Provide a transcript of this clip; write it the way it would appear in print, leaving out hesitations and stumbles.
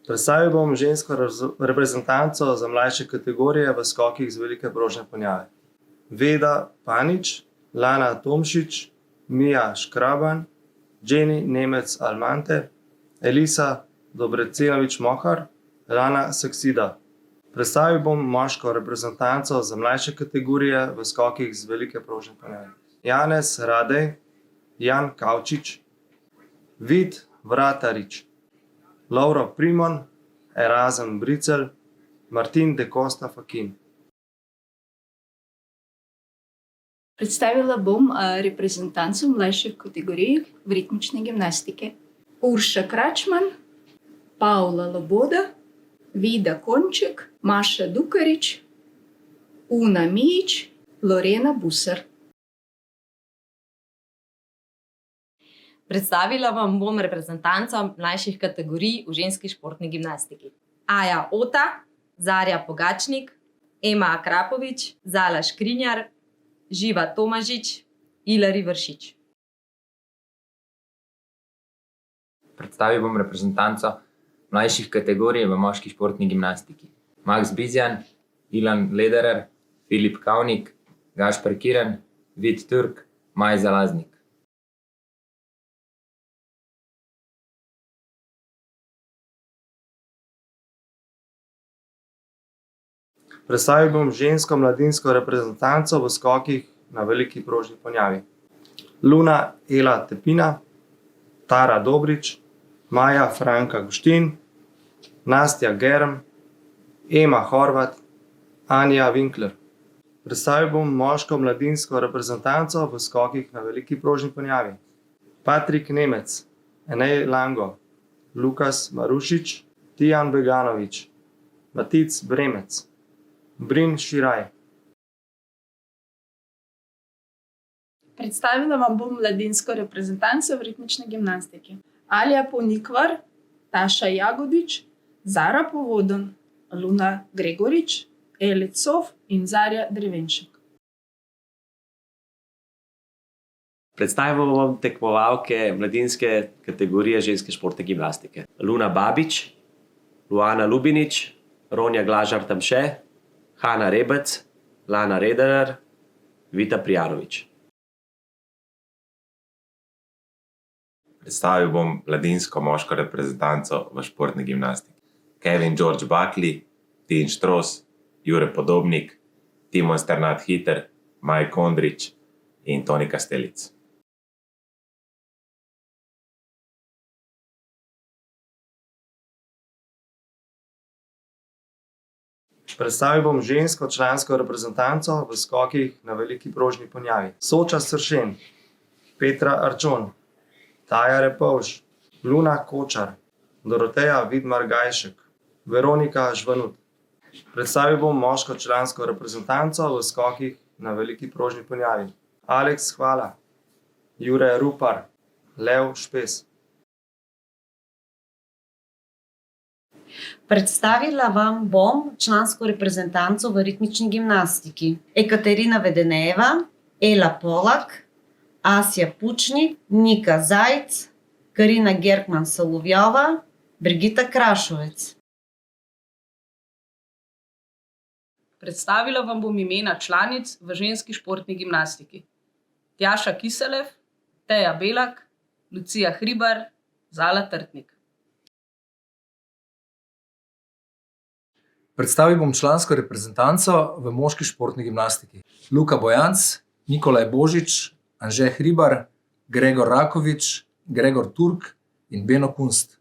Predstavil bom žensko reprezentanco za mlajše kategorije v skokih z velike prožne ponjave. Veda Panič, Lana Tomšič, Mija Škraban, Jenny Nemec-Almante, Elisa Dobrecinović-Mohar, Lana Saksida. Predstavil bom moško reprezentanco za mlajše kategorije v skokih z velike prožne ponjave. Janez Radej, Jan Kavčič, Vid Vratarič, Lovro Primon, Erazem Bricelj, Martin de Costa Fakin. Predstavila bom reprezentanco mlajših kategorij v ritmični gimnastiki. Urša Kračman, Pavla Loboda, Vida Konček, Maša Dukarič, Una Mijić, Lorena Busar. Predstavila vam bom reprezentanco mlajših kategorij v ženski športni gimnastiki. Aja Ota, Zarja Pogačnik, Ema Akrapovič, Zala Škrinjar, Živa Tomažič, Ilari Vršič. Predstavil bom reprezentanco mlajših kategorij v moški športni gimnastiki. Max Bizjan, Ilan Lederer, Filip Kavnik, Gašper Kiran, Vid Turk, Maj Zalaznik. Predstavil bom žensko mladinsko reprezentanco v skokih na veliki prožni ponjavi. Luna Ela Tepina, Tara Dobrič, Maja Franka Guštin, Nastja Germ, Ema Horvat, Anja Winkler. Predstavil bom moško mladinsko reprezentanco v skokih na veliki prožni ponjavi. Patrik Nemec, Enej Lango, Lukas Marušič, Tijan Beganovič, Matic Bremec, Brin Širaj. Predstavila vam bom mladinsko reprezentanco v ritmični gimnastiki. Alja Ponikvar, Taša Jagodič, Zara Povodon, Luna Gregorič, Eli Cof in Zarja Drevenšek. Predstavil bom tekmovalke mladinske kategorije ženske športne gimnastike. Luna Babič, Luana Lubinič, Ronja Glažar Tamše, Hanna Rebec, Lana Rederer, Vita Prijanović. Predstavil bom mladinsko moško reprezentanco v športni gimnastiki. Kevin George Buckley, Tin Štros, Jure Podobnik, Timon Sternat Hiter, Maj Kondrič in Toni Kastelic. Predstavil bom žensko člansko reprezentanco v skokih na veliki prožni ponjavi. Soča Sršen, Petra Arčon, Taja Repovž, Luna Kočar, Doroteja Vidmar Gajšek, Veronika Žvanut. Predstavil bom moško člansko reprezentanco v skokih na veliki prožni ponjavi. Aleks Hvala, Jure Rupar, Lev Špes. Predstavila vam bom člansko reprezentanco v ritmični gimnastiki. Ekaterina Vedeneva, Ela Polak, Asja Pučnik, Nika Zajc, Karina Gerkman-Solovjova, Brigita Krašovec. Predstavila vam bom imena članic v ženski športni gimnastiki. Tjaša Kiselev, Teja Belak, Lucija Hribar, Zala Trtnik. Predstavil bom člansko reprezentanco v moški športni gimnastiki. Luka Bojanc, Nikolaj Božič, Anže Hribar, Gregor Rakovič, Gregor Turk in Beno Kunst.